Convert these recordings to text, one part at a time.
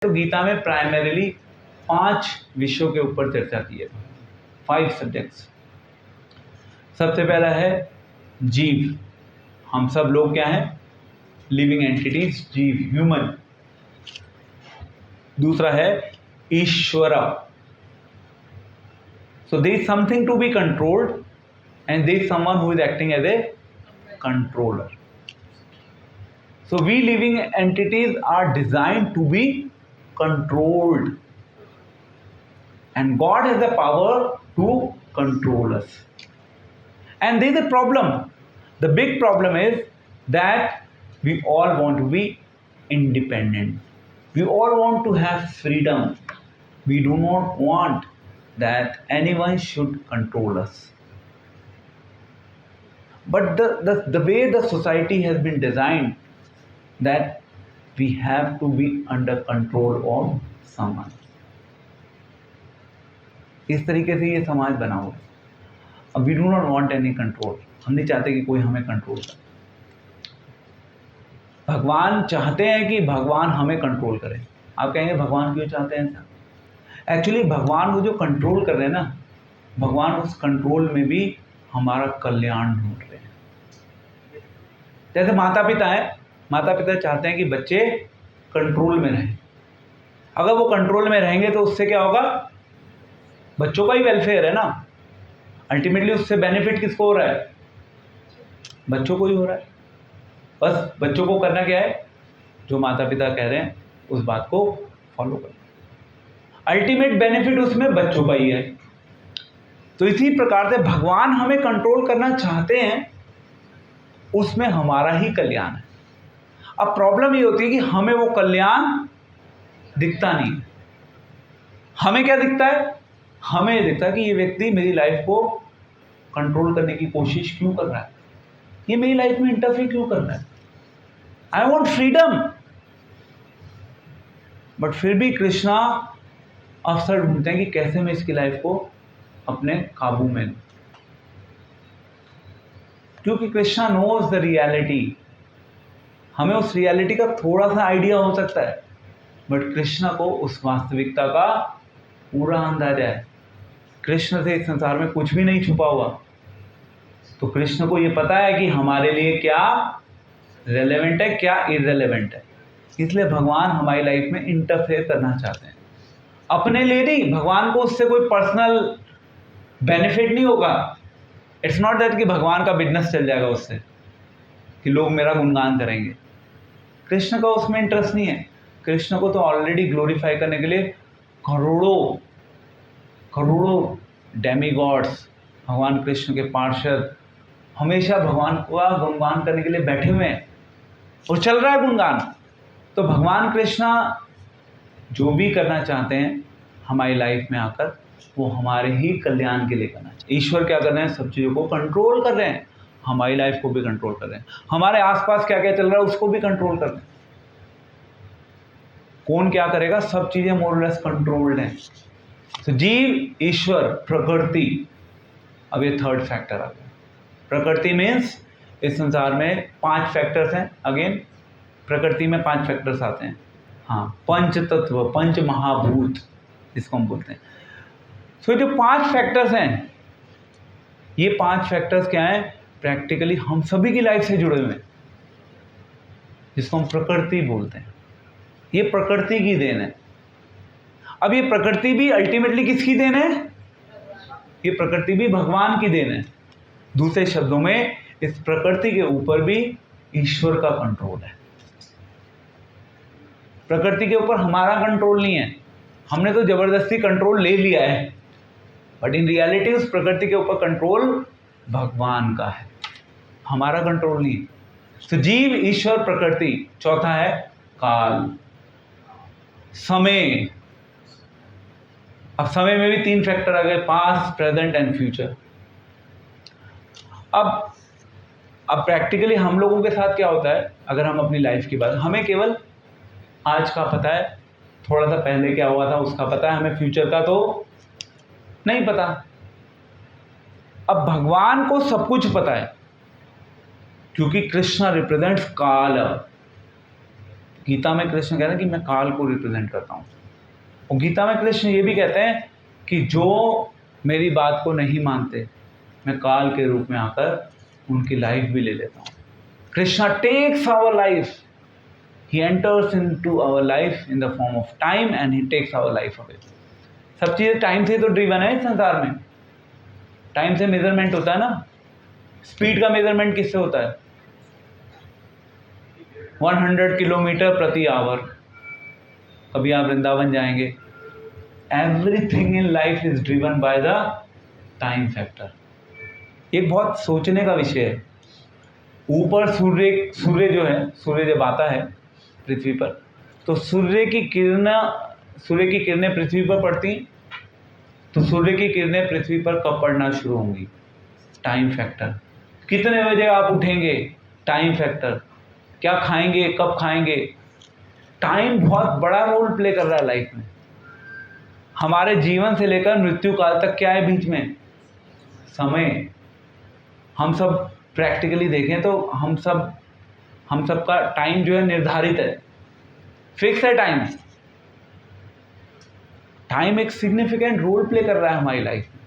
तो गीता में प्राइमरीली 5 विषयों के ऊपर चर्चा की है, 5 सब्जेक्ट्स। सबसे पहला है जीव, हम सब लोग क्या हैं? लिविंग एंटिटीज, जीव, ह्यूमन। दूसरा है ईश्वर, so there is something to be controlled and there is someone who is acting as a controller. So we living entities are designed to be controlled, and God has the power to control us. And there is a problem. The big problem is that we all want to be independent. We all want to have freedom. We do not want that anyone should control us. But the way the society has been designed, that we have to be under control of someone. इस तरीके से ये समाज बना हुआ है. अब we do not want any control, हम नहीं चाहते कि कोई हमें कंट्रोल करे. भगवान चाहते हैं कि भगवान हमें कंट्रोल करे. आप कहेंगे भगवान क्यों चाहते हैं ऐसा? एक्चुअली भगवान वो जो कंट्रोल कर रहे हैं ना, भगवान उस कंट्रोल में भी हमारा कल्याण ढूंढ रहे हैं. जैसे माता पिता है, माता पिता चाहते हैं कि बच्चे कंट्रोल में रहें. अगर वो कंट्रोल में रहेंगे तो उससे क्या होगा? बच्चों का ही वेलफेयर है ना. अल्टीमेटली उससे बेनिफिट किसको हो रहा है? बच्चों को ही हो रहा है. बस बच्चों को करना क्या है? जो माता पिता कह रहे हैं उस बात को फॉलो करना. अल्टीमेट बेनिफिट उसमें बच्चों का ही है. तो इसी प्रकार से भगवान हमें कंट्रोल करना चाहते हैं, उसमें हमारा ही कल्याण है. अब प्रॉब्लम ये होती है कि हमें वो कल्याण दिखता नहीं. हमें क्या दिखता है? हमें ये दिखता है कि ये व्यक्ति मेरी लाइफ को कंट्रोल करने की कोशिश क्यों कर रहा है, ये मेरी लाइफ में इंटरफेयर क्यों कर रहा है. I want freedom. बट फिर भी कृष्णा अवसर ढूंढते हैं कि कैसे मैं इसकी लाइफ को अपने काबू में लूं, क्योंकि कृष्णा नोज द रियलिटी. हमें उस रियलिटी का थोड़ा सा आइडिया हो सकता है, बट कृष्ण को उस वास्तविकता का पूरा अंदाजा है. कृष्ण से इस संसार में कुछ भी नहीं छुपा हुआ. तो कृष्ण को ये पता है कि हमारे लिए क्या रेलेवेंट है, क्या इररेलेवेंट है. इसलिए भगवान हमारी लाइफ में इंटरफेयर करना चाहते हैं. अपने लिए नहीं, भगवान को उससे कोई पर्सनल बेनिफिट नहीं होगा. इट्स नॉट दैट कि भगवान का बिजनेस चल जाएगा उससे, कि लोग मेरा गुणगान करेंगे. कृष्ण का उसमें इंटरेस्ट नहीं है. कृष्ण को तो ऑलरेडी ग्लोरीफाई करने के लिए करोड़ों करोड़ों डेमीगॉड्स, भगवान कृष्ण के पार्षद हमेशा भगवान का गुणगान करने के लिए बैठे हुए हैं और चल रहा है गुणगान. तो भगवान कृष्ण जो भी करना चाहते हैं हमारी लाइफ में आकर, वो हमारे ही कल्याण के लिए करना चाहिए. ईश्वर क्या कर रहे हैं? सब चीज़ों को कंट्रोल कर रहे हैं, हमारी लाइफ को भी कंट्रोल कर रहे हैं. हमारे आसपास क्या क्या चल रहा है उसको भी कंट्रोल कर रहे हैं. कौन क्या करेगा, सब चीजें मोर लेस कंट्रोल्ड हैं. तो जीव, ईश्वर, प्रकृति. अब ये थर्ड फैक्टर आ गया. प्रकृति मीन्स इस संसार में 5 फैक्टर्स हैं. अगेन प्रकृति में 5 फैक्टर्स आते हैं. हाँ, पंच तत्व, पंच महाभूत जिसको हम बोलते हैं. तो जो 5 फैक्टर्स हैं, ये 5 फैक्टर्स क्या हैं? प्रैक्टिकली हम सभी की लाइफ से जुड़े हुए हैं, जिसको हम प्रकृति बोलते हैं. ये प्रकृति की देन है. अब ये प्रकृति भी अल्टीमेटली किसकी देन है? ये प्रकृति भी भगवान की देन है. दूसरे शब्दों में इस प्रकृति के ऊपर भी ईश्वर का कंट्रोल है. प्रकृति के ऊपर हमारा कंट्रोल नहीं है. हमने तो जबरदस्ती कंट्रोल ले लिया है, बट इन रियलिटी उस प्रकृति के ऊपर कंट्रोल भगवान का है, हमारा कंट्रोल नहीं. तो जीव, ईश्वर, प्रकृति. चौथा है काल, समय. अब समय में भी 3 फैक्टर आ गए, पास्ट, प्रेजेंट एंड फ्यूचर. अब प्रैक्टिकली हम लोगों के साथ क्या होता है? अगर हम अपनी लाइफ की बात, हमें केवल आज का पता है, थोड़ा सा पहले क्या हुआ था उसका पता है, हमें फ्यूचर का तो नहीं पता. अब भगवान को सब कुछ पता है, क्योंकि कृष्ण रिप्रेजेंट्स काल. गीता में कृष्ण कहते हैं कि मैं काल को रिप्रेजेंट करता हूँ। और गीता में कृष्ण ये भी कहते हैं कि जो मेरी बात को नहीं मानते, मैं काल के रूप में आकर उनकी लाइफ भी ले लेता हूँ। Krishna takes our life, he enters into our life in the form of time and he takes our life away. सब चीज़ें टाइम से तो ड्रिवन है इस संसार में। टाइम से मेजरमेंट होता है ना। स्पीड का मेजरमेंट किससे होता है? 100 किलोमीटर प्रति आवर। कभी आप वृंदावन जाएंगे, everything in life is driven by the time factor. एक बहुत सोचने का विषय है। ऊपर सूर्य जो है, सूर्य जब आता है पृथ्वी पर, तो सूर्य की किरणें पृथ्वी पर पड़ती, तो सूर्य की किरणें पृथ्वी पर कब पड़ना शुरू होंगी? Time factor. कितने बजे आप उठेंगे? Time factor. क्या खाएंगे, कब खाएंगे? टाइम बहुत बड़ा रोल प्ले कर रहा है लाइफ में। हमारे जीवन से लेकर मृत्यु काल तक क्या है बीच में? समय। हम सब प्रैक्टिकली देखें तो हम सब का टाइम जो है निर्धारित है, फिक्स है टाइम। टाइम एक सिग्निफिकेंट रोल प्ले कर रहा है हमारी लाइफ में।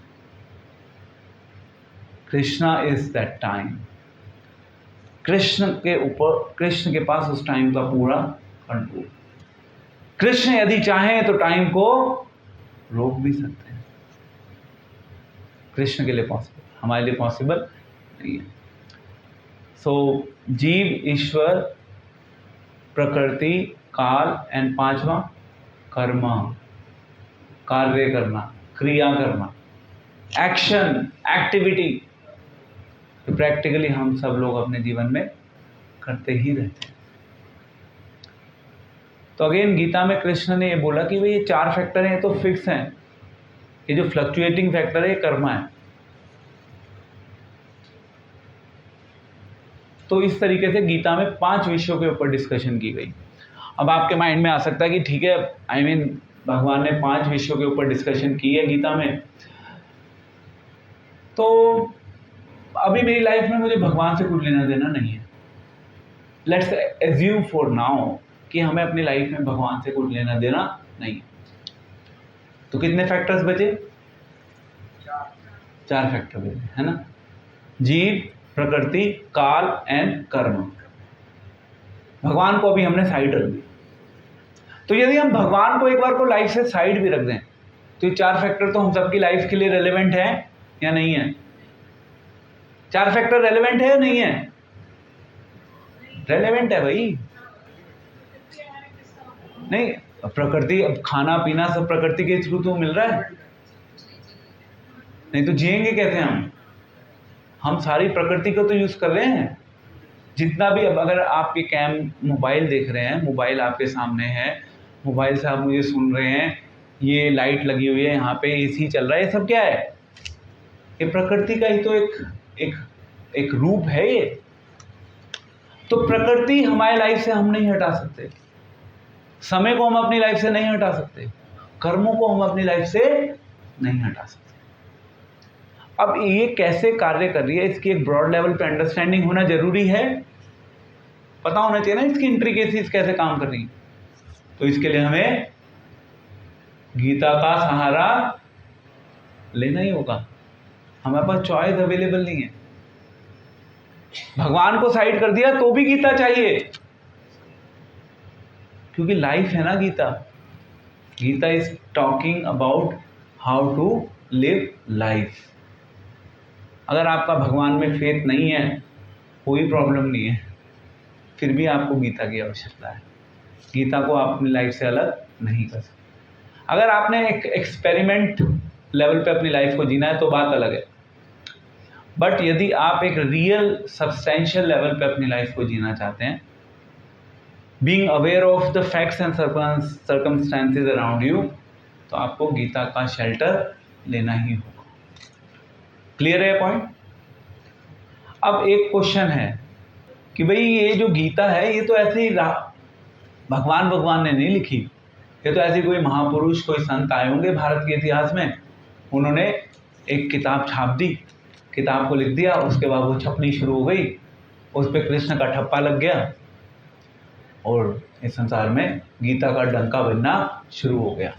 Krishna is that time. Krishna के पास उस टाइम का पूरा कंट्रोल। कृष्ण यदि चाहें तो टाइम को रोक भी सकते हैं। कृष्ण के लिए पॉसिबल, हमारे लिए पॉसिबल नहीं है। सो जीव, ईश्वर, प्रकृति, काल एंड पांचवा कर्मा, कार्य करना, क्रिया करना, एक्शन, एक्टिविटी। तो प्रैक्टिकली हम सब लोग अपने जीवन में करते ही रहते हैं। तो अगेन गीता में कृष्ण ने ये बोला कि भाई ये 4 फैक्टर हैं, तो फिक्स हैं। ये जो फ्लक्चुएटिंग फैक्टर है ये कर्मा है। तो इस तरीके से गीता में 5 विषयों के ऊपर डिस्कशन की गई। अब आपके माइंड में आ सकता है कि ठीक है, भगवान ने 5 विषयों के ऊपर डिस्कशन की है गीता में, तो अभी मेरी लाइफ में मुझे भगवान से कुछ लेना देना नहीं है। लेट्स एज्यूम फॉर नाउ कि हमें अपनी लाइफ में भगवान से कुछ लेना देना नहीं है। तो कितने फैक्टर्स बचे? 4 फैक्टर बचे, है ना। जीव, प्रकृति, काल एंड कर्म। भगवान को अभी हमने साइड रख दिया। तो यदि हम भगवान को एक बार को लाइफ से साइड भी रख दें, तो ये 4 फैक्टर तो हम सबकी लाइफ के लिए रेलेवेंट है या नहीं है? 4 फैक्टर रेलेवेंट है या नहीं है? रेलेवेंट है भाई। नहीं, प्रकृति, अब खाना पीना सब प्रकृति के थ्रू तो मिल रहा है, नहीं तो जिएंगे कैसे हम सारी प्रकृति को तो यूज कर रहे हैं। जितना भी, अब अगर आप ये मोबाइल देख रहे हैं, मोबाइल आपके सामने है, मोबाइल से आप मुझे सुन रहे हैं, ये लाइट लगी हुई है, यहाँ पे एसी चल रहा है, ये सब क्या है? ये प्रकृति का ही तो एक रूप है ये। तो प्रकृति हमारी लाइफ से हम नहीं हटा सकते, समय को हम अपनी लाइफ से नहीं हटा सकते, कर्मों को हम अपनी लाइफ से नहीं हटा सकते। अब ये कैसे कार्य कर रही है, इसकी एक ब्रॉड लेवल पे अंडरस्टैंडिंग होना जरूरी है, पता होना चाहिए ना इसकी इंट्रिकेसीज कैसे काम कर रही है। तो इसके लिए हमें गीता का सहारा लेना ही होगा। हमारे पास चॉइस अवेलेबल नहीं है। भगवान को साइड कर दिया तो भी गीता चाहिए, क्योंकि लाइफ है ना Gita. Gita is talking about how to live life. अगर आपका भगवान में फेथ नहीं है, कोई प्रॉब्लम नहीं है, फिर भी आपको गीता की आवश्यकता है। गीता को आप अपनी लाइफ से अलग नहीं कर सकते। अगर आपने एक एक्सपेरिमेंट लेवल पे अपनी लाइफ को जीना है तो बात अलग है, बट यदि आप एक रियल सब्सटेंशियल लेवल पे अपनी लाइफ को जीना चाहते हैं, being aware of the facts and circumstances around you, तो आपको गीता का शेल्टर लेना ही होगा। क्लियर है पॉइंट? अब एक क्वेश्चन है कि भाई ये जो गीता है, ये तो ऐसे ही भगवान ने नहीं लिखी, ये तो ऐसी कोई महापुरुष, कोई संत आए होंगे भारत के इतिहास में, उन्होंने एक किताब छाप दी, किताब को लिख दिया, उसके बाद वो छपनी शुरू हो गई, उस पर कृष्ण का ठप्पा लग गया, और इस संसार में गीता का डंका बजना शुरू हो गया।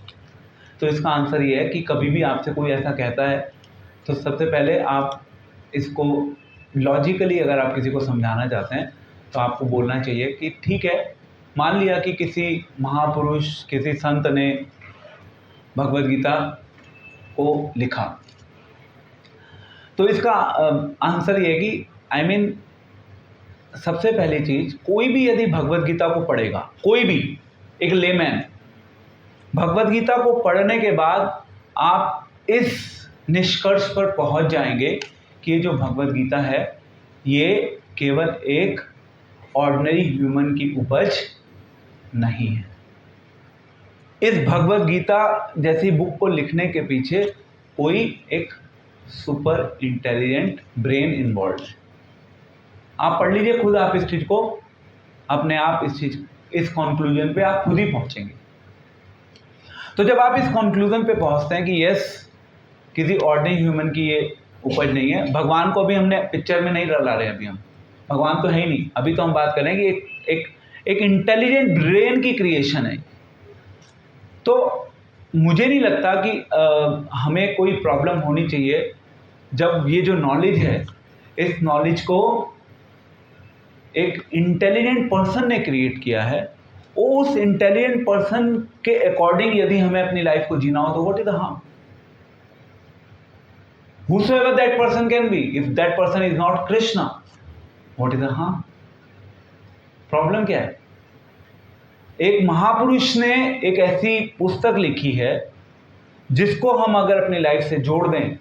तो इसका आंसर ये है कि कभी भी आपसे कोई ऐसा कहता है तो सबसे पहले आप इसको लॉजिकली अगर आप किसी को समझाना चाहते हैं तो आपको बोलना चाहिए कि ठीक है, मान लिया कि किसी महापुरुष, किसी संत ने भगवद गीता को लिखा, तो इसका आंसर ये है कि सबसे पहली चीज, कोई भी यदि भगवद गीता को पढ़ेगा, कोई भी एक लेमैन भगवद गीता को पढ़ने के बाद आप इस निष्कर्ष पर पहुंच जाएंगे कि ये जो भगवद गीता है ये केवल एक ऑर्डिनरी ह्यूमन की उपज नहीं है। इस भगवद गीता जैसी बुक को लिखने के पीछे कोई एक सुपर इंटेलिजेंट ब्रेन इन्वॉल्व है। आप पढ़ लीजिए खुद, आप इस चीज को अपने आप इस कंक्लूजन पे आप खुद ही पहुंचेंगे। तो जब आप इस कंक्लूजन पे पहुंचते हैं कि यस, किसी ऑर्डिनरी ह्यूमन की ये उपज नहीं है, भगवान को भी हमने पिक्चर में नहीं ला रहे, अभी हम भगवान तो है ही नहीं, अभी तो हम बात करें कि एक इंटेलिजेंट ब्रेन की क्रिएशन है। तो मुझे नहीं लगता कि हमें कोई प्रॉब्लम होनी चाहिए जब ये जो नॉलेज है, इस नॉलेज को एक इंटेलिजेंट पर्सन ने क्रिएट किया है, उस इंटेलिजेंट पर्सन के अकॉर्डिंग यदि हमें अपनी लाइफ को जीना हो तो what is the harm? Whosoever that person can be, if that person is not Krishna, what is the harm? Problem क्या है? एक महापुरुष ने एक ऐसी पुस्तक लिखी है जिसको हम अगर अपनी लाइफ से जोड़ दें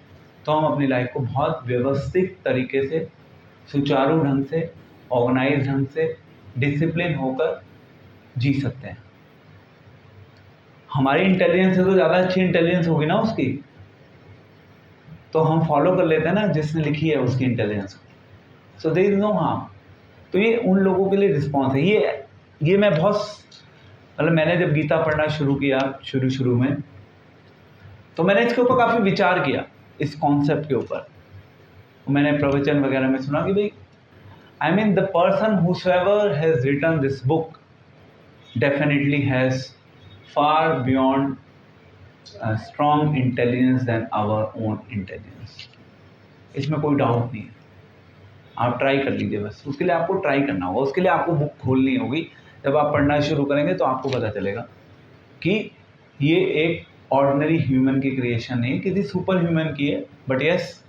तो हम अपनी लाइफ को बहुत व्यवस्थित तरीके से, सुचारू ढंग से, ऑर्गेनाइज ढंग से, डिसिप्लिन होकर जी सकते हैं। हमारी इंटेलिजेंस से तो ज़्यादा अच्छी इंटेलिजेंस होगी ना उसकी, तो हम फॉलो कर लेते हैं ना जिसने लिखी है उसकी इंटेलिजेंस को। So there is no harm. तो ये उन लोगों के लिए रिस्पॉन्स है। ये मैं बहुत, मतलब मैंने जब गीता पढ़ना शुरू किया शुरू में, तो मैंने इसके ऊपर काफ़ी विचार किया, इस कॉन्सेप्ट के ऊपर। मैंने प्रवचन वगैरह में सुना कि भाई the person whosoever has written this book definitely has far beyond strong intelligence than our own intelligence. इसमें कोई डाउट नहीं है। आप ट्राई कर लीजिए, बस उसके लिए आपको ट्राई करना होगा, उसके लिए आपको बुक खोलनी होगी। जब आप पढ़ना शुरू करेंगे तो आपको पता चलेगा कि ये एक ऑर्डिनरी ह्यूमन की क्रिएशन नहीं है, किसी सुपर ह्यूमन की है। बट यस,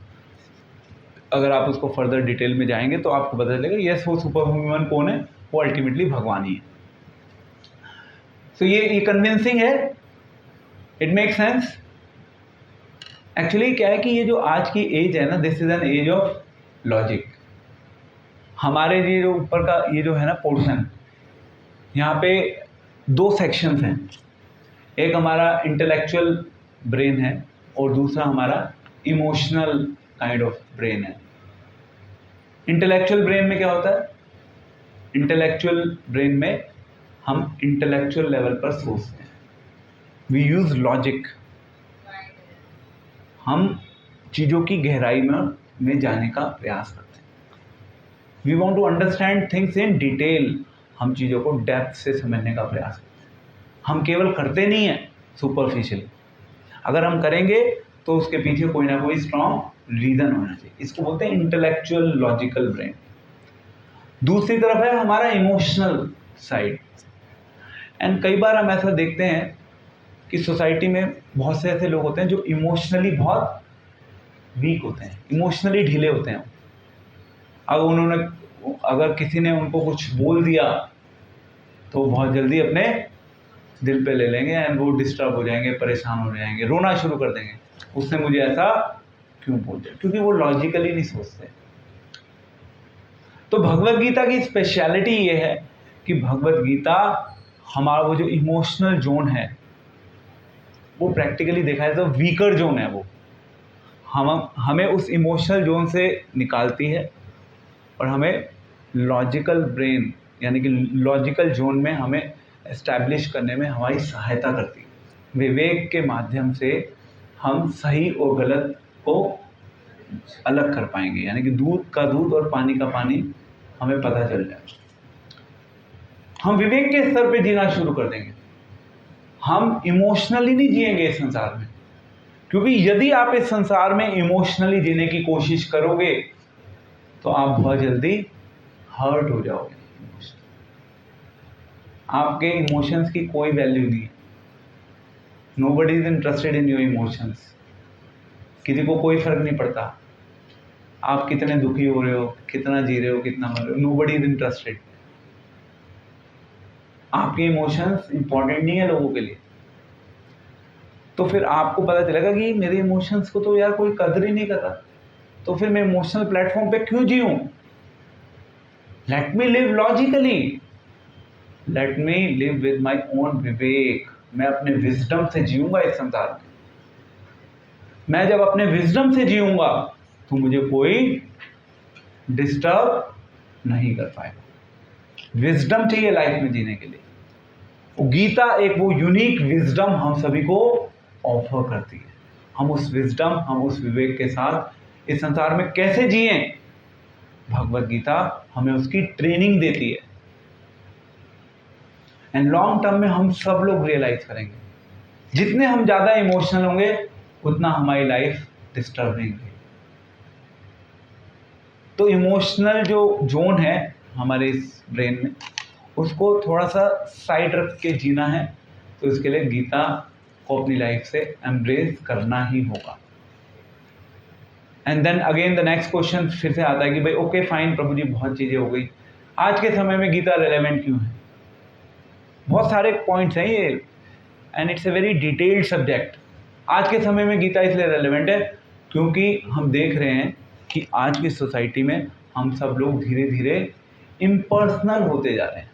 अगर आप उसको फर्दर डिटेल में जाएंगे तो आपको पता चलेगा यस, वो सुपर ह्यूमन कौन है? वो अल्टीमेटली भगवान ही है। सो ये कन्विंसिंग है, इट मेक सेंस। एक्चुअली क्या है कि ये जो आज की एज है ना, this is an age of logic. हमारे ये जो ऊपर का ये जो है ना पोर्शन, यहाँ पे दो सेक्शंस हैं। एक हमारा इंटेलेक्चुअल ब्रेन है और दूसरा हमारा इमोशनल काइंड ऑफ ब्रेन है। इंटेलेक्चुअल ब्रेन में क्या होता है? इंटेलेक्चुअल ब्रेन में हम इंटेलेक्चुअल लेवल पर सोचते हैं, वी यूज लॉजिक। हम चीज़ों की गहराई में जाने का प्रयास करते हैं। We want to understand things in detail. हम चीज़ों को डेप्थ से समझने का प्रयास करते हैं। हम केवल करते नहीं हैं सुपरफिशियली, अगर हम करेंगे तो उसके पीछे कोई ना कोई स्ट्रॉन्ग रीज़न होना चाहिए। इसको बोलते हैं इंटेलेक्चुअल लॉजिकल ब्रेन। दूसरी तरफ है हमारा इमोशनल साइड। एंड कई बार हम ऐसा देखते हैं कि सोसाइटी में बहुत से ऐसे लोग होते हैं जो इमोशनली बहुत वीक होते हैं, इमोशनली ढीले होते हैं। अगर किसी ने उनको कुछ बोल दिया तो बहुत जल्दी अपने दिल पे ले लेंगे एंड वो डिस्टर्ब हो जाएंगे, परेशान हो जाएंगे, रोना शुरू कर देंगे, उसने मुझे ऐसा क्यों बोल दिया, क्योंकि वो लॉजिकली नहीं सोचते। तो भगवद गीता की स्पेशलिटी ये है कि भगवद गीता हमारा वो जो इमोशनल जोन है, वो प्रैक्टिकली देखा जाए तो वीकर जोन है। वो हमें उस इमोशनल जोन से निकालती है और हमें लॉजिकल ब्रेन यानी कि लॉजिकल जोन में हमें एस्टैब्लिश करने में हमारी सहायता करती है। विवेक के माध्यम से हम सही और गलत को अलग कर पाएंगे, यानी कि दूध का दूध और पानी का पानी हमें पता चल जाए। हम विवेक के स्तर पे जीना शुरू कर देंगे। हम इमोशनली नहीं जिएंगे इस संसार में, क्योंकि यदि आप इस संसार में इमोशनली जीने की कोशिश करोगे तो आप बहुत जल्दी हर्ट हो जाओगे। आपके इमोशंस की कोई वैल्यू नहीं है। Nobody is interested in your emotions. किसी को कोई फर्क नहीं पड़ता आप कितने दुखी हो रहे हो, कितना जी रहे हो, कितना मर रहे हो। Nobody is interested. आपके इमोशंस इंपॉर्टेंट नहीं है लोगों के लिए। तो फिर आपको पता चलेगा कि मेरे इमोशंस को तो यार कोई कदर ही नहीं कर रहा, तो फिर मैं इमोशनल प्लेटफॉर्म पे क्यों जीऊं? Let me live logically, let me live with my own विवेक। मैं अपने विजडम से जीऊंगा इस संसार में। मैं जब अपने विजडम से जीऊंगा तो मुझे कोई डिस्टर्ब नहीं कर पाएगा। विजडम चाहिए लाइफ में जीने के लिए। गीता एक वो यूनिक विजडम हम सभी को ऑफर करती है। हम उस विजडम, हम उस विवेक के साथ इस संसार में कैसे जिएं, भगवत गीता हमें उसकी ट्रेनिंग देती है। एंड लॉन्ग टर्म में हम सब लोग रियलाइज करेंगे जितने हम ज़्यादा इमोशनल होंगे उतना हमारी लाइफ डिस्टर्ब नहीं होगी। तो इमोशनल जो जोन है हमारे इस ब्रेन में, उसको थोड़ा सा साइड रख के जीना है। तो इसके लिए गीता को अपनी लाइफ से एम्ब्रेस करना ही होगा। And then again the next question फिर से आता है कि भाई ओके फाइन प्रभु जी, बहुत चीज़ें हो गई, आज के समय में गीता रेलेवेंट क्यों है? बहुत सारे पॉइंट्स हैं ये, and it's a very detailed subject. आज के समय में गीता इसलिए रेलेवेंट है क्योंकि हम देख रहे हैं कि आज की सोसाइटी में हम सब लोग धीरे धीरे इम्पर्सनल होते जा रहे हैं।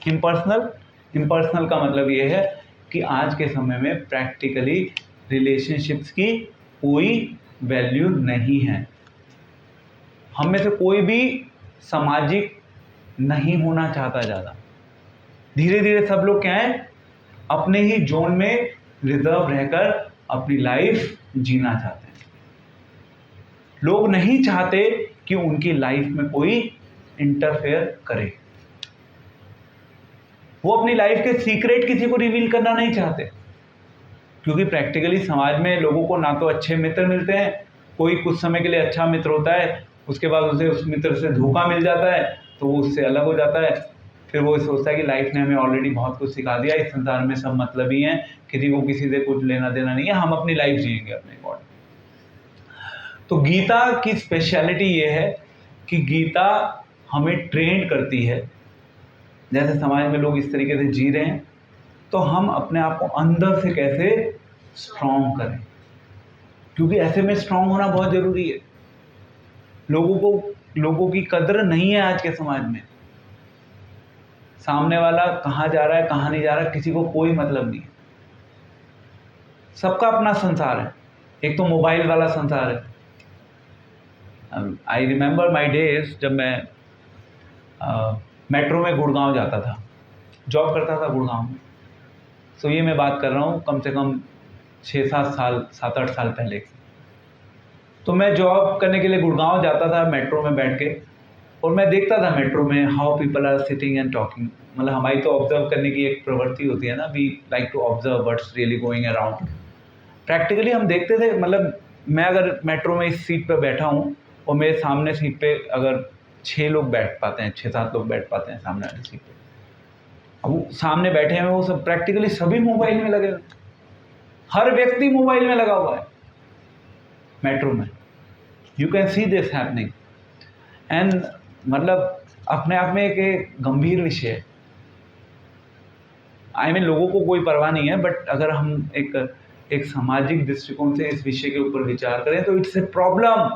इम्पर्सनल का मतलब ये है कि आज के समय में प्रैक्टिकली रिलेशनशिप्स की कोई वैल्यू नहीं है। हम में से कोई भी सामाजिक नहीं होना चाहता ज़्यादा। धीरे धीरे सब लोग क्या है, अपने ही जोन में रिजर्व रहकर अपनी लाइफ जीना चाहते हैं। लोग नहीं चाहते कि उनकी लाइफ में कोई इंटरफेयर करे। वो अपनी लाइफ के सीक्रेट किसी को रिवील करना नहीं चाहते, क्योंकि प्रैक्टिकली समाज में लोगों को ना तो अच्छे मित्र मिलते हैं, कोई कुछ समय के लिए अच्छा मित्र होता है, उसके बाद उसे उस मित्र से धोखा मिल जाता है तो वो उससे अलग हो जाता है। फिर वो सोचता है कि लाइफ ने हमें ऑलरेडी बहुत कुछ सिखा दिया, इस संसार में सब मतलब ही हैं, किसी को किसी से कुछ लेना देना नहीं है, हम अपनी लाइफ जिएंगे अपने अकॉर्डिंग। तो गीता की स्पेशलिटी ये है कि गीता हमें ट्रेन करती है। जैसे समाज में लोग इस तरीके से जी रहे हैं, तो हम अपने आप को अंदर से कैसे स्ट्रॉन्ग करें, क्योंकि ऐसे में स्ट्रॉन्ग होना बहुत ज़रूरी है। लोगों की कदर नहीं है आज के समाज में। सामने वाला कहाँ जा रहा है कहाँ नहीं जा रहा है किसी को कोई मतलब नहीं है। सबका अपना संसार है। एक तो मोबाइल वाला संसार है। आई रिमेंबर माई डेज जब मैं मेट्रो में गुड़गांव जाता था, जॉब करता था गुड़गांव में। तो ये मैं बात कर रहा हूँ कम से कम 7-8 साल पहले की। तो मैं जॉब करने के लिए गुड़गांव जाता था मेट्रो में बैठ के, और मैं देखता था मेट्रो में how people are sitting and talking. मतलब हमारी तो ऑब्जर्व करने की एक प्रवृत्ति होती है ना, we like to observe what's really going around. Practically हम देखते थे, मतलब मैं अगर मेट्रो में इस सीट पर बैठा हूँ और मेरे सामने सीट पे अगर 6 लोग बैठ पाते हैं, 6-7 लोग बैठ पाते हैं सामने वाली सीट पे, अब वो सामने बैठे हैं वो सब प्रैक्टिकली सभी मोबाइल में लगे हुए। हर व्यक्ति मोबाइल में लगा हुआ है मेट्रो में। You can see this happening. And मतलब अपने आप में एक गंभीर विषय है। आई मीन लोगों को कोई परवाह नहीं है, बट अगर हम एक सामाजिक दृष्टिकोण से इस विषय के ऊपर विचार करें तो इट्स ए प्रॉब्लम,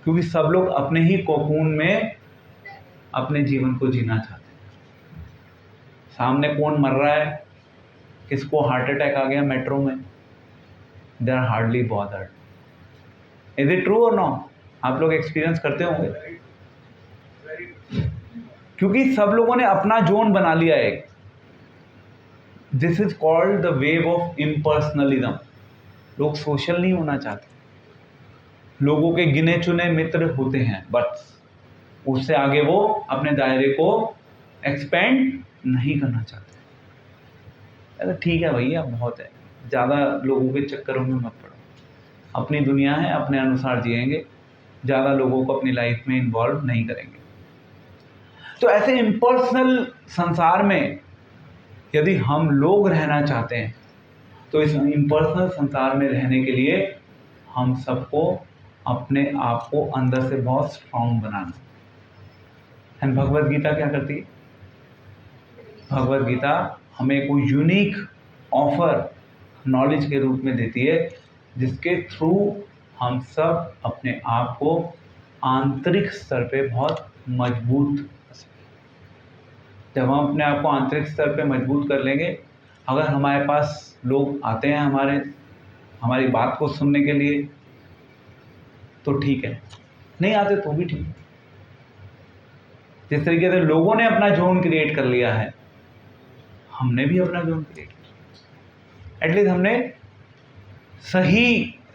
क्योंकि सब लोग अपने ही कोकून में अपने जीवन को जीना चाहते हैं। सामने कौन मर रहा है, किसको हार्ट अटैक आ गया मेट्रो में, they are hardly bothered. Is it true और नो? आप लोग एक्सपीरियंस करते होंगे, क्योंकि सब लोगों ने अपना जोन बना लिया है। This is called the wave of impersonalism. लोग सोशल नहीं होना चाहते। लोगों के गिने चुने मित्र होते हैं बस, उससे आगे वो अपने दायरे को एक्सपेंड नहीं करना चाहते। अरे ठीक है भैया, बहुत है, ज़्यादा लोगों के चक्करों में मत पड़ो, अपनी दुनिया है, अपने अनुसार जिएंगे, ज़्यादा लोगों को अपनी लाइफ में इन्वॉल्व नहीं करेंगे। तो ऐसे इम्पर्सनल संसार में यदि हम लोग रहना चाहते हैं तो इस इम्पर्सनल संसार में रहने के लिए हम सबको अपने आप को अंदर से बहुत strong banana. And Bhagavad Gita क्या करती है? भगवत गीता हमें कोई यूनिक ऑफर नॉलेज के रूप में देती है, जिसके थ्रू हम सब अपने आप को आंतरिक स्तर पे बहुत मजबूत कर सकते। जब हम अपने आप को आंतरिक स्तर पे मजबूत कर लेंगे, अगर हमारे पास लोग आते हैं हमारी बात को सुनने के लिए तो ठीक है, नहीं आते तो भी ठीक है। जिस तरीके से लोगों ने अपना जोन क्रिएट कर लिया है, हमने भी अपना जोन क्रिएट किया। एटलीस्ट हमने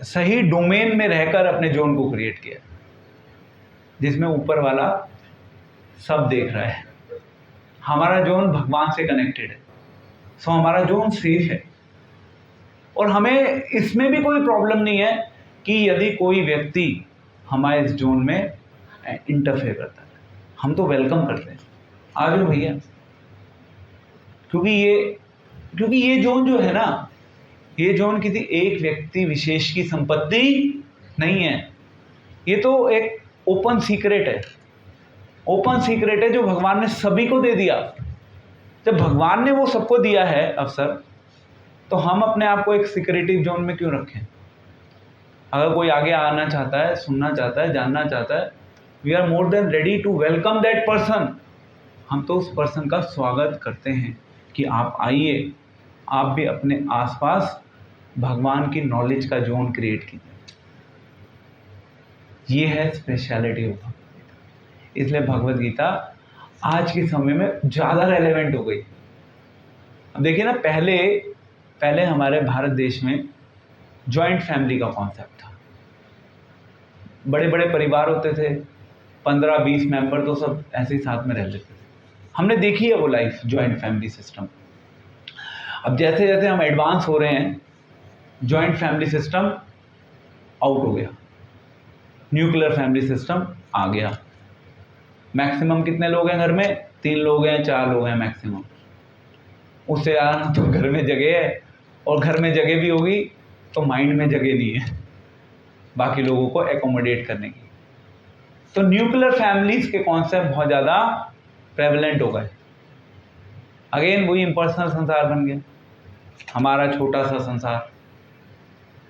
सही डोमेन में रहकर अपने जोन को क्रिएट किया, जिसमें ऊपर वाला सब देख रहा है। हमारा जोन भगवान से कनेक्टेड है, सो हमारा जोन सेफ है। और हमें इसमें भी कोई प्रॉब्लम नहीं है कि यदि कोई व्यक्ति हमारे इस जोन में इंटरफेयर करता है, हम तो वेलकम करते हैं, आ जाओ भैया। क्योंकि ये जोन जो है ना, ये जोन किसी एक व्यक्ति विशेष की संपत्ति नहीं है। ये तो एक ओपन सीक्रेट है, जो भगवान ने सभी को दे दिया। जब भगवान ने वो सबको दिया है अवसर, तो हम अपने आप को एक सिक्रेटिव जोन में क्यों रखें? अगर कोई आगे आना चाहता है, सुनना चाहता है, जानना चाहता है, we are more than ready to welcome that person. हम तो उस पर्सन का स्वागत करते हैं कि आप आइए, आप भी अपने आसपास भगवान की नॉलेज का जोन क्रिएट कीजिए। ये है स्पेशलिटी ऑफ भगवद गीता। इसलिए भगवद गीता आज के समय में ज़्यादा रेलेवेंट हो गई। अब देखिए ना, पहले हमारे भारत देश में जॉइंट फैमिली का कॉन्सेप्ट था। बड़े बड़े परिवार होते थे, 15-20 मेंबर तो सब ऐसे ही साथ में रह लेते थे। हमने देखी है वो लाइफ, जॉइंट फैमिली सिस्टम। अब जैसे जैसे हम एडवांस हो रहे हैं, जॉइंट फैमिली सिस्टम आउट हो गया, न्यूक्लियर फैमिली सिस्टम आ गया। मैक्सिमम कितने लोग हैं घर में? 3 लोग हैं, 4 लोग हैं मैक्सिमम। उससे ज़्यादा तो घर में जगह है, और घर में जगह भी होगी तो माइंड में जगह नहीं है बाकी लोगों को एकोमोडेट करने की। तो न्यूक्लियर फैमिलीज के कॉन्सेप्ट बहुत ज़्यादा प्रेवलेंट हो गए। अगेन वही इम्पर्सनल संसार बन गया, हमारा छोटा सा संसार।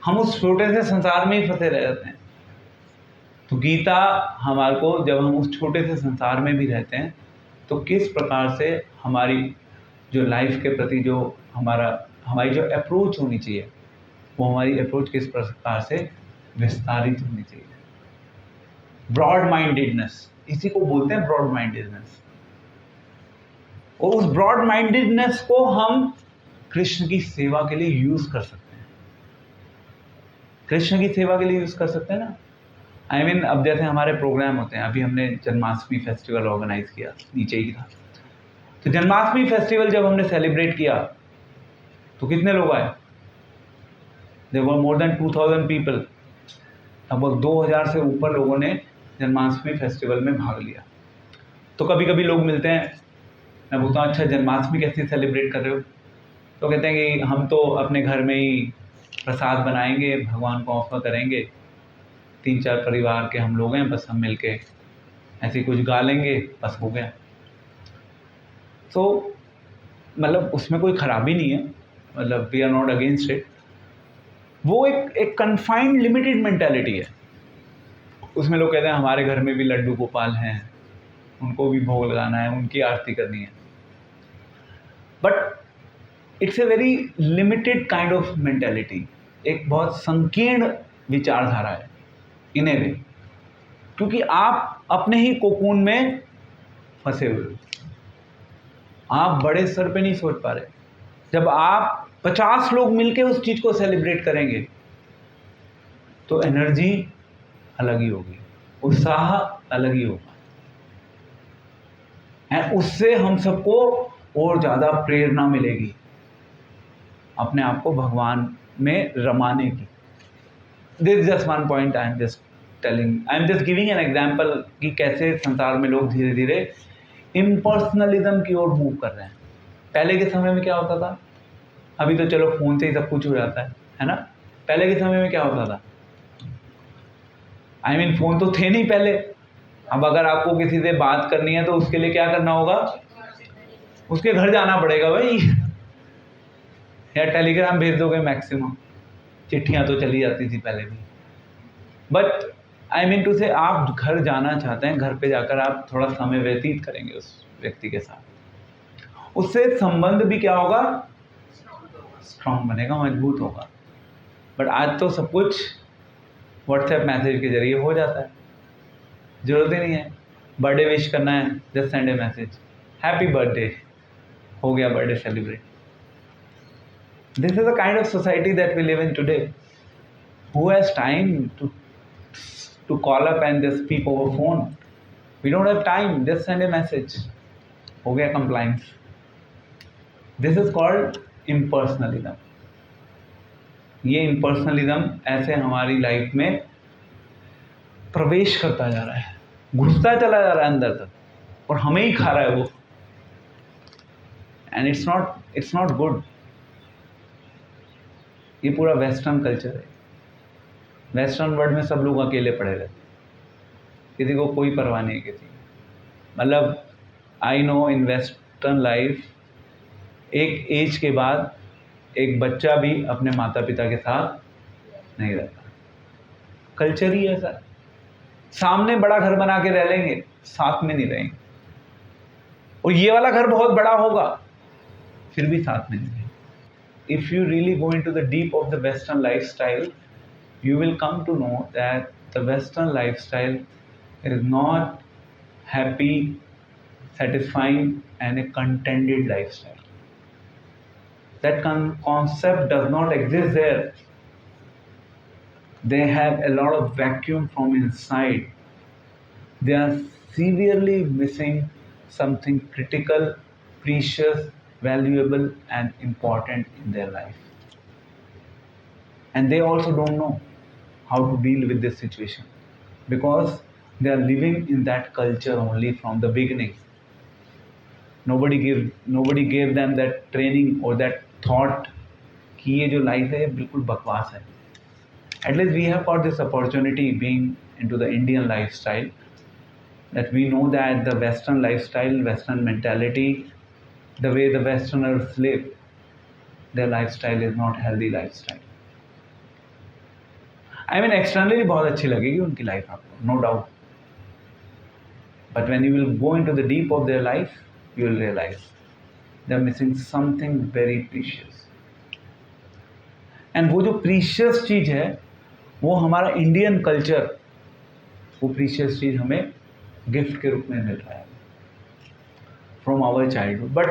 हम उस छोटे से संसार में ही फंसे रह जाते हैं। तो गीता हमारे को, जब हम उस छोटे से संसार में भी रहते हैं, तो किस प्रकार से हमारी जो लाइफ के प्रति जो हमारी जो अप्रोच होनी चाहिए, वो हमारी अप्रोच किस प्रकार से विस्तारित होनी चाहिए। ब्रॉड माइंडेडनेस, इसी को बोलते हैं ब्रॉड माइंडेडनेस। और उस ब्रॉड माइंडेडनेस को हम कृष्ण की सेवा के लिए यूज कर सकते हैं। कृष्ण की सेवा के लिए यूज कर सकते हैं ना। I mean, अब जैसे हमारे प्रोग्राम होते हैं, अभी हमने जन्माष्टमी फेस्टिवल ऑर्गेनाइज किया, नीचे ही था। तो जन्माष्टमी फेस्टिवल जब हमने सेलिब्रेट किया तो कितने लोग आए? There were more than 2000 people. लगभग 2000 से ऊपर लोगों ने जन्माष्टमी फेस्टिवल में भाग लिया। तो कभी कभी लोग मिलते हैं, मैं बोलता हूँ अच्छा जन्माष्टमी कैसे सेलिब्रेट कर रहे हो? तो कहते हैं कि हम तो अपने घर में ही प्रसाद बनाएंगे, भगवान को ऑफर करेंगे, 3-4 परिवार के हम लोग हैं, बस हम मिलके ऐसे कुछ गा लेंगे, बस हो गया। तो मतलब उसमें कोई खराबी नहीं है, मतलब we are not against it. वो एक कन्फाइंड लिमिटेड मेंटालिटी है। उसमें लोग कहते हैं हमारे घर में भी लड्डू गोपाल हैं, उनको भी भोग लगाना है, उनकी आरती करनी है। But it's a very limited kind of mentality, एक बहुत संकीर्ण विचारधारा है इन ए वे, क्योंकि आप अपने ही कोकून में फंसे हुए हो। आप बड़े स्तर पे नहीं सोच पा रहे। जब आप 50 लोग मिलके उस चीज़ को सेलिब्रेट करेंगे तो एनर्जी अलग ही होगी, उत्साह अलग ही होगा। एंड उससे हम सबको और ज़्यादा प्रेरणा मिलेगी अपने आप को भगवान में रमाने की। This just one point I am just giving an example कि कैसे संसार में लोग धीरे धीरे इम्पर्सनलिज्म की ओर मूव कर रहे हैं। पहले के समय में क्या होता था, अभी तो चलो फ़ोन से ही सब कुछ हो जाता है ना। पहले के समय में क्या होता था, फ़ोन तो थे नहीं पहले। अब अगर आपको किसी से बात करनी है तो उसके लिए क्या करना होगा, उसके घर जाना पड़ेगा भाई, या टेलीग्राम भेज दोगे मैक्सिमम, चिट्ठियाँ तो चली जाती थी पहले भी। बट टू से आप घर जाना चाहते हैं, घर पे जाकर आप थोड़ा समय व्यतीत करेंगे उस व्यक्ति के साथ, उससे संबंध भी क्या होगा, स्ट्रांग बनेगा, मजबूत होगा। बट आज तो सब कुछ व्हाट्सएप मैसेज के जरिए हो जाता है, ज़रूरत ही नहीं है। बर्थडे विश करना है, just send a message, happy birthday, हो गया birthday celebrate. This is the kind of society that we live in today. Who has time to call up and just speak over phone? We don't have time, just send a message, हो गया compliance. This is called impersonalism. ये impersonalism ऐसे हमारी life में प्रवेश करता जा रहा है, घुसता चला जा रहा है अंदर तक, और हमें ही खा रहा है वो। And it's not good. ये पूरा वेस्टर्न कल्चर है। वेस्टर्न वर्ल्ड में सब लोग अकेले पड़े रहते, किसी को कोई परवाह नहीं है किसी, मतलब I know in western life एक एज के बाद एक बच्चा भी अपने माता पिता के साथ नहीं रहता। कल्चर ही ऐसा है। सामने बड़ा घर बना के रह लेंगे, साथ में नहीं रहेंगे, और ये वाला घर बहुत बड़ा होगा, फिर भी साथ में नहीं रहेंगे। If you really go into the deep of the western lifestyle, you will come to know that the Western lifestyle is not happy, satisfying, and a contented lifestyle. That concept does not exist there. They have a lot of vacuum from inside. They are severely missing something critical, precious, valuable, and important in their life. And they also don't know how to deal with this situation, because they are living in that culture only from the beginning. Nobody gave them that training or that thought कि ये जो life है बिल्कुल बकवास है. At least we have got this opportunity being into the Indian lifestyle, that we know that the Western lifestyle, Western mentality, the way the Westerners live, their lifestyle is not healthy lifestyle. Externally बहुत अच्छी लगेगी उनकी life आपको, no doubt, but when you will go into the deep of their life, you will realize they are missing something very precious. And वो जो precious चीज़ है, वो हमारा इंडियन कल्चर, वो प्रीशियस चीज़ हमें गिफ्ट के रूप में मिल रहा है from our childhood. But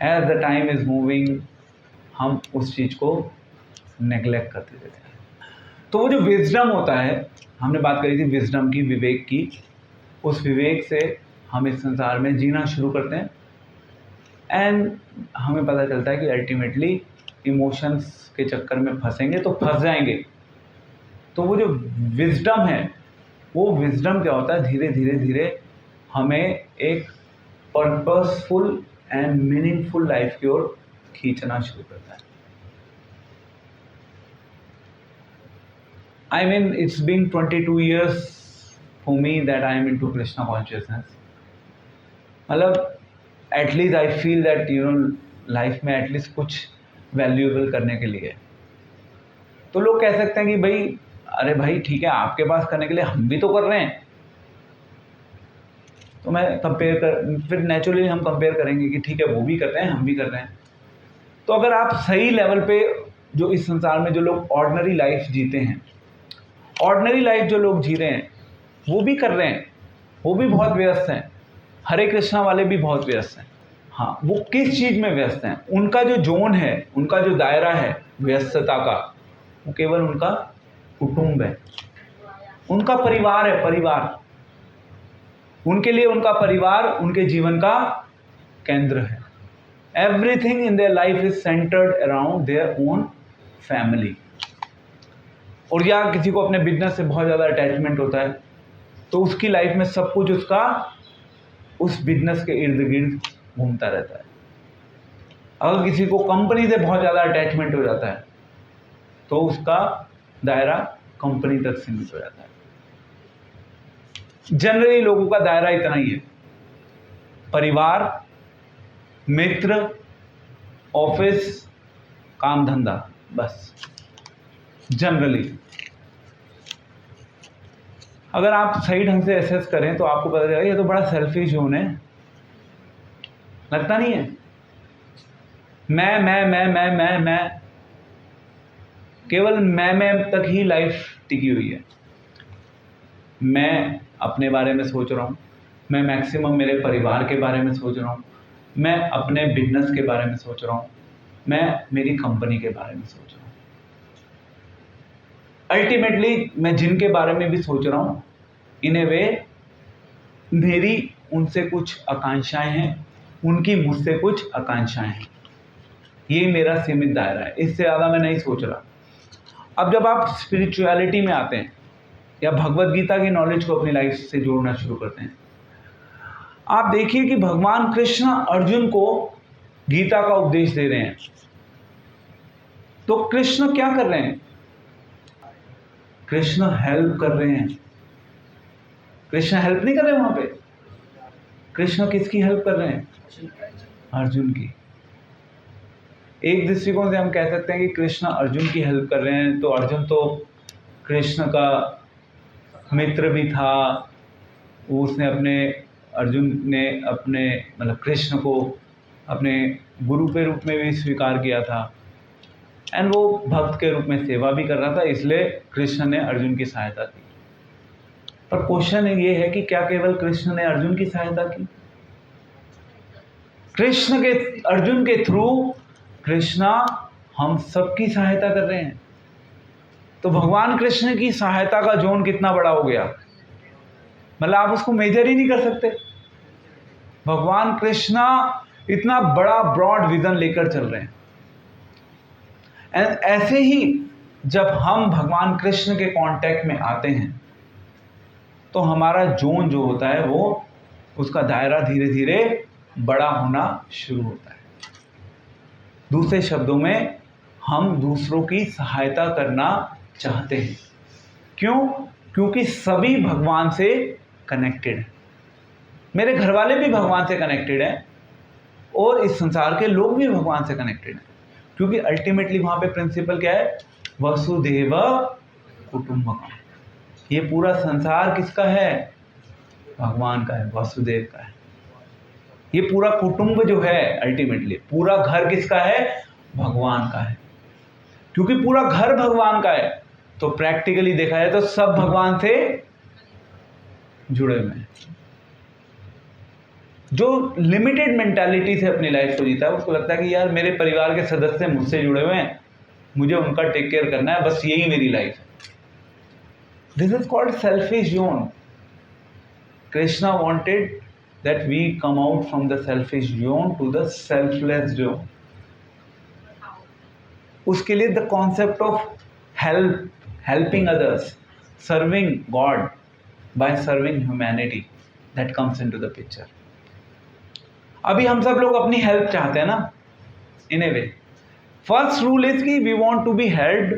as the time is moving, हम उस चीज़ को नेग्लेक्ट करते रहते हैं। तो वो जो विजडम होता है, हमने बात करी थी विजडम की, विवेक की, उस विवेक से हम इस संसार में जीना शुरू करते हैं। एंड हमें पता चलता है कि अल्टीमेटली इमोशंस के चक्कर में फंसेंगे तो फंस जाएंगे। तो वो जो विजडम है, वो विजडम क्या होता है, धीरे धीरे धीरे हमें एक पर्पसफुल एंड मीनिंगफुल लाइफ की ओर खींचना शुरू करता है। It's been 22 years for me that I am into Krishna consciousness. मतलब at least I feel that life में एटलीस्ट कुछ वैल्यूएबल करने के लिए। तो लोग कह सकते हैं कि भाई, अरे भाई ठीक है, आपके पास करने के लिए हम भी तो कर रहे हैं। तो मैं फिर नेचुरली हम कंपेयर करेंगे कि ठीक है, वो भी कर रहे हैं, हम भी कर रहे हैं। तो अगर आप सही लेवल पे, जो इस संसार में जो लोग ऑर्डिनरी लाइफ जीते हैं, ऑर्डिनरी लाइफ जो लोग जी रहे हैं, वो भी कर रहे हैं, वो भी बहुत व्यस्त हैं। हरे कृष्णा वाले भी बहुत व्यस्त हैं। हाँ, वो किस चीज़ में व्यस्त हैं? उनका जो जोन है, उनका जो दायरा है व्यस्तता का, वो केवल उनका कुटुंब है, उनका परिवार है, परिवार। उनके लिए उनका परिवार उनके जीवन का केंद्र है। Everything in their life is centred around their own family. और या किसी को अपने बिजनेस से बहुत ज़्यादा अटैचमेंट होता है तो उसकी लाइफ में सब कुछ उसका उस बिजनेस के इर्द गिर्द घूमता रहता है। अगर किसी को कंपनी से बहुत ज़्यादा अटैचमेंट हो जाता है तो उसका दायरा कंपनी तक सीमित हो जाता है। जनरली लोगों का दायरा इतना ही है, परिवार, मित्र, ऑफिस, काम धंधा, बस। जनरली अगर आप सही ढंग से एसेस करें तो आपको पता चलेगा ये तो बड़ा सेल्फिश जोन है। लगता नहीं है? मैं केवल मैं तक ही लाइफ टिकी हुई है। मैं अपने बारे में सोच रहा हूँ, मैं मैक्सिमम मेरे परिवार के बारे में सोच रहा हूँ, मैं अपने बिजनेस के बारे में सोच रहा हूँ, मैं मेरी कंपनी के बारे में सोच रहा हूँ। अल्टीमेटली मैं जिनके बारे में भी सोच रहा हूँ, इन ए वे मेरी उनसे कुछ आकांक्षाएं हैं, उनकी मुझसे कुछ आकांक्षाएं हैं। ये मेरा सीमित दायरा है, इससे ज़्यादा मैं नहीं सोच रहा। अब जब आप स्पिरिचुअलिटी में आते हैं या भगवत गीता की नॉलेज को अपनी लाइफ से जोड़ना शुरू करते हैं, आप देखिए कि भगवान कृष्ण अर्जुन को गीता का उपदेश दे रहे हैं। तो कृष्ण क्या कर रहे हैं? कृष्ण हेल्प कर रहे हैं। कृष्ण हेल्प नहीं कर रहे वहां पे। कृष्ण किसकी हेल्प कर रहे हैं? अर्जुन की। एक दृष्टिकोण से हम कह सकते हैं कि कृष्ण अर्जुन की हेल्प कर रहे हैं। तो अर्जुन तो कृष्ण का मित्र भी था, उसने अर्जुन ने अपने मतलब कृष्ण को अपने गुरु के रूप में भी स्वीकार किया था, एंड वो भक्त के रूप में सेवा भी कर रहा था, इसलिए कृष्ण ने अर्जुन की सहायता की। पर क्वेश्चन ये है कि क्या केवल कृष्ण ने अर्जुन की सहायता की? कृष्ण के अर्जुन के थ्रू कृष्णा हम सबकी सहायता कर रहे हैं। तो भगवान कृष्ण की सहायता का जोन कितना बड़ा हो गया, मतलब आप उसको मेजर ही नहीं कर सकते। भगवान कृष्णा इतना बड़ा ब्रॉड विजन लेकर चल रहे हैं। ऐसे ही जब हम भगवान कृष्ण के कांटेक्ट में आते हैं तो हमारा जोन जो होता है वो उसका दायरा धीरे धीरे बड़ा होना शुरू होता है। दूसरे शब्दों में हम दूसरों की सहायता करना चाहते हैं। क्यों? क्योंकि सभी भगवान से कनेक्टेड हैं। मेरे घर वाले भी भगवान से कनेक्टेड हैं और इस संसार के लोग भी भगवान से कनेक्टेड हैं। क्योंकि अल्टीमेटली वहां पे प्रिंसिपल क्या है? वसुदेव कुटुंबकम। ये पूरा संसार किसका है? भगवान का है, वासुदेव का है। ये पूरा कुटुंब जो है अल्टीमेटली पूरा घर किसका है? भगवान का है। क्योंकि पूरा घर भगवान का है तो प्रैक्टिकली देखा जाए तो सब भगवान से जुड़े हुए हैं। जो लिमिटेड मेंटालिटी से अपनी लाइफ को जीता है उसको लगता है कि यार मेरे परिवार के सदस्य मुझसे जुड़े हुए हैं, मुझे उनका टेक केयर करना है, बस यही मेरी लाइफ है। This is called selfish zone. Krishna wanted that we come out from the selfish zone to the selfless zone. उसके लिए the concept of helping others, serving God by serving humanity that comes into the picture. अभी हम सब लोग अपनी help चाहते हैं ना, in a way. First rule is कि we want to be helped.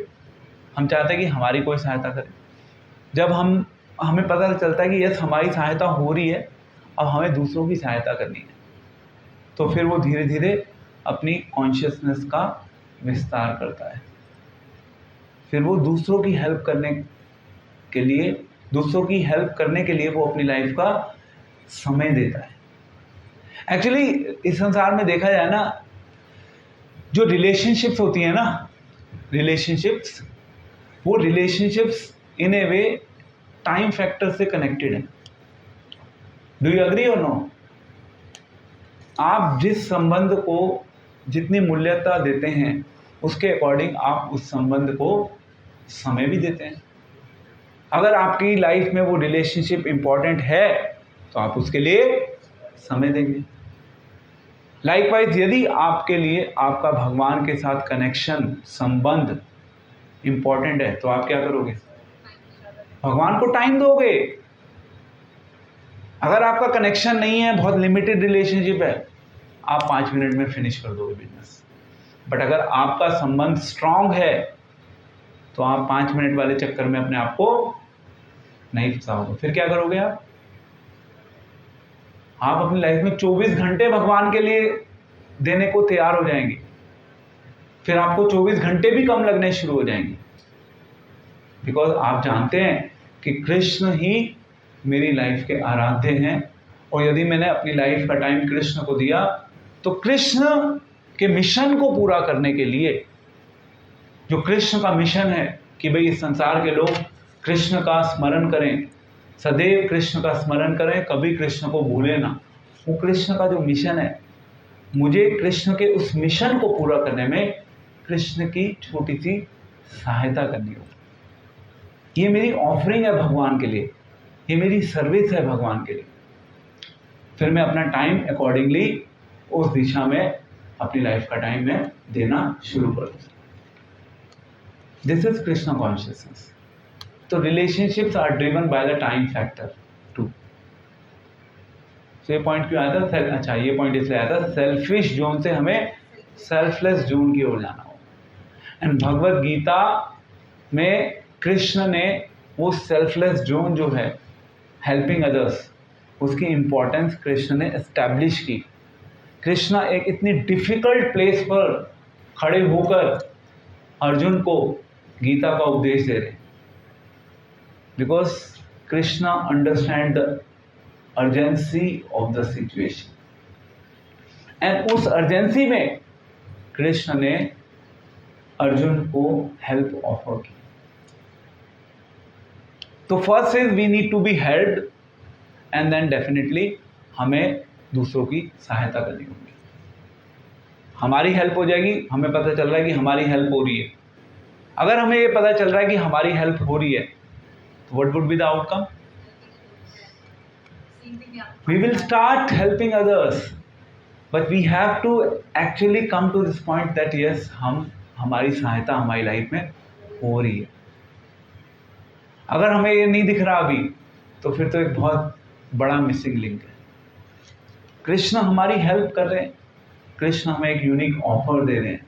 हम चाहते हैं कि हमारी कोई सहायता करे। जब हमें पता चलता है कि यस हमारी सहायता हो रही है, अब हमें दूसरों की सहायता करनी है, तो फिर वो धीरे धीरे अपनी कॉन्शियसनेस का विस्तार करता है। फिर वो दूसरों की हेल्प करने के लिए वो अपनी लाइफ का समय देता है। एक्चुअली इस संसार में देखा जाए ना, जो रिलेशनशिप्स होती हैं ना, वो रिलेशनशिप्स इन ए वे टाइम फैक्टर से कनेक्टेड है। डू यू अग्री और नो? आप जिस संबंध को जितनी मूल्यता देते हैं उसके अकॉर्डिंग आप उस संबंध को समय भी देते हैं। अगर आपकी लाइफ में वो रिलेशनशिप इम्पॉर्टेंट है तो आप उसके लिए समय देंगे। लाइकवाइज यदि आपके लिए आपका भगवान के साथ कनेक्शन, संबंध इम्पॉर्टेंट है, तो आप क्या करोगे? भगवान को टाइम दोगे। अगर आपका कनेक्शन नहीं है, बहुत लिमिटेड रिलेशनशिप है, आप 5 मिनट में फिनिश कर दोगे बिजनेस। बट अगर आपका संबंध स्ट्रांग है तो आप 5 मिनट वाले चक्कर में अपने आप को नहीं फंसाओगे। फिर क्या करोगे आप अपनी लाइफ में 24 घंटे भगवान के लिए देने को तैयार हो जाएंगे। फिर आपको 24 घंटे भी कम लगने शुरू हो जाएंगे, बिकॉज आप जानते हैं कि कृष्ण ही मेरी लाइफ के आराध्य हैं, और यदि मैंने अपनी लाइफ का टाइम कृष्ण को दिया तो कृष्ण के मिशन को पूरा करने के लिए, जो कृष्ण का मिशन है कि भाई इस संसार के लोग कृष्ण का स्मरण करें, सदैव कृष्ण का स्मरण करें, कभी कृष्ण को भूलें ना, वो कृष्ण का जो मिशन है, मुझे कृष्ण के उस मिशन को पूरा करने में कृष्ण की छोटी सी सहायता करनी होगी। ये मेरी ऑफरिंग है भगवान के लिए, ये मेरी सर्विस है भगवान के लिए। फिर मैं अपना टाइम अकॉर्डिंगली उस दिशा में अपनी लाइफ का टाइम में देना शुरू कर दूँ। This is Krishna consciousness. तो relationships are driven by the time factor too. ये पॉइंट क्यों आया था? अच्छा, ये पॉइंट इसलिए आया था, सेल्फिश जोन से हमें सेल्फलेस जोन की ओर जाना हो। एंड भगवत गीता में कृष्ण ने वो सेल्फलेस जोन जो है, हेल्पिंग अदर्स, उसकी इम्पोर्टेंस कृष्ण ने एस्टैब्लिश की। कृष्ण एक इतनी डिफिकल्ट प्लेस पर खड़े होकर अर्जुन को गीता का उपदेश दे रहे, because Krishna understand the urgency of the situation, and उस अर्जेंसी में कृष्ण ने अर्जुन को हेल्प ऑफर की। तो first is we need to be helped, and then definitely हमें दूसरों की सहायता करनी होगी। हमारी हेल्प हो जाएगी, हमें पता चल रहा है कि हमारी हेल्प हो रही है। अगर हमें ये पता चल रहा है कि हमारी हेल्प हो रही है, तो what would be the outcome? We will start helping others, but we have to actually come to this point that yes, हमारी सहायता हमारी लाइफ में हो रही है। अगर हमें ये नहीं दिख रहा अभी, तो फिर तो एक बहुत बड़ा मिसिंग लिंक है। कृष्ण हमारी हेल्प कर रहे हैं, कृष्ण हमें एक यूनिक ऑफर दे रहे हैं,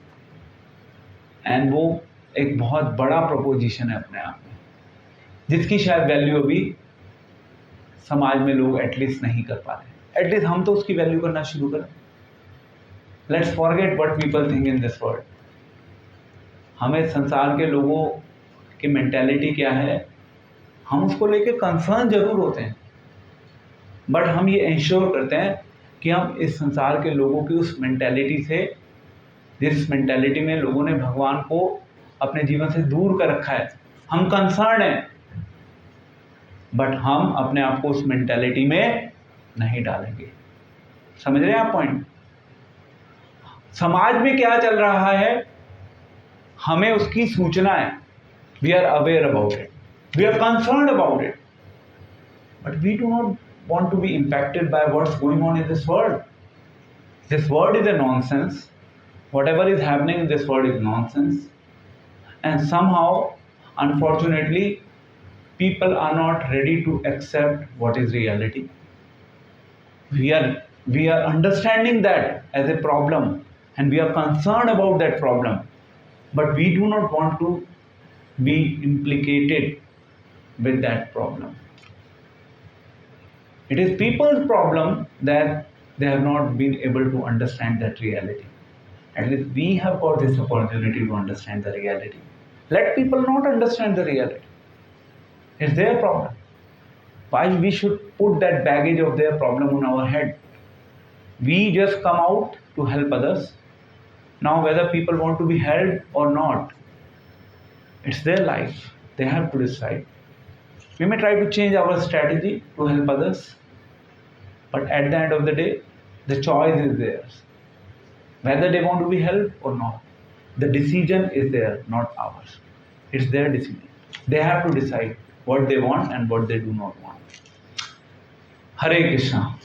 एंड वो एक बहुत बड़ा प्रोपोजिशन है अपने आप में, जिसकी शायद वैल्यू अभी समाज में लोग एटलीस्ट नहीं कर पा रहे। एटलीस्ट हम तो उसकी वैल्यू करना शुरू करें। Let's forget what people think in this world. हमें संसार के लोगों की मेंटालिटी क्या है, हम उसको लेके कंसर्न जरूर होते हैं, बट हम ये इंश्योर करते हैं कि हम इस संसार के लोगों की उस मेंटालिटी से, जिस मेंटालिटी में लोगों ने भगवान को अपने जीवन से दूर कर रखा है, हम कंसर्न हैं, बट हम अपने आप को उस मेंटालिटी में नहीं डालेंगे। समझ रहे हैं आप पॉइंट? समाज में क्या चल रहा है, हमें उसकी सूचना है, we are aware about it, we are concerned about it, but we do not want to be impacted by what's going on in this world. This world is a nonsense. Whatever is happening in this world is nonsense. And somehow, unfortunately, people are not ready to accept what is reality. We are understanding that as a problem, and we are concerned about that problem, but we do not want to be implicated with that problem. It is people's problem that they have not been able to understand that reality. At least we have got this opportunity to understand the reality. Let people not understand the reality. It's their problem. Why we should put that baggage of their problem on our head? We just come out to help others. Now whether people want to be helped or not, it's their life. They have to decide. We may try to change our strategy to help others, but at the end of the day, the choice is theirs. Whether they want to be helped or not, the decision is theirs, not ours. It's their decision. They have to decide what they want and what they do not want. Hare Krishna.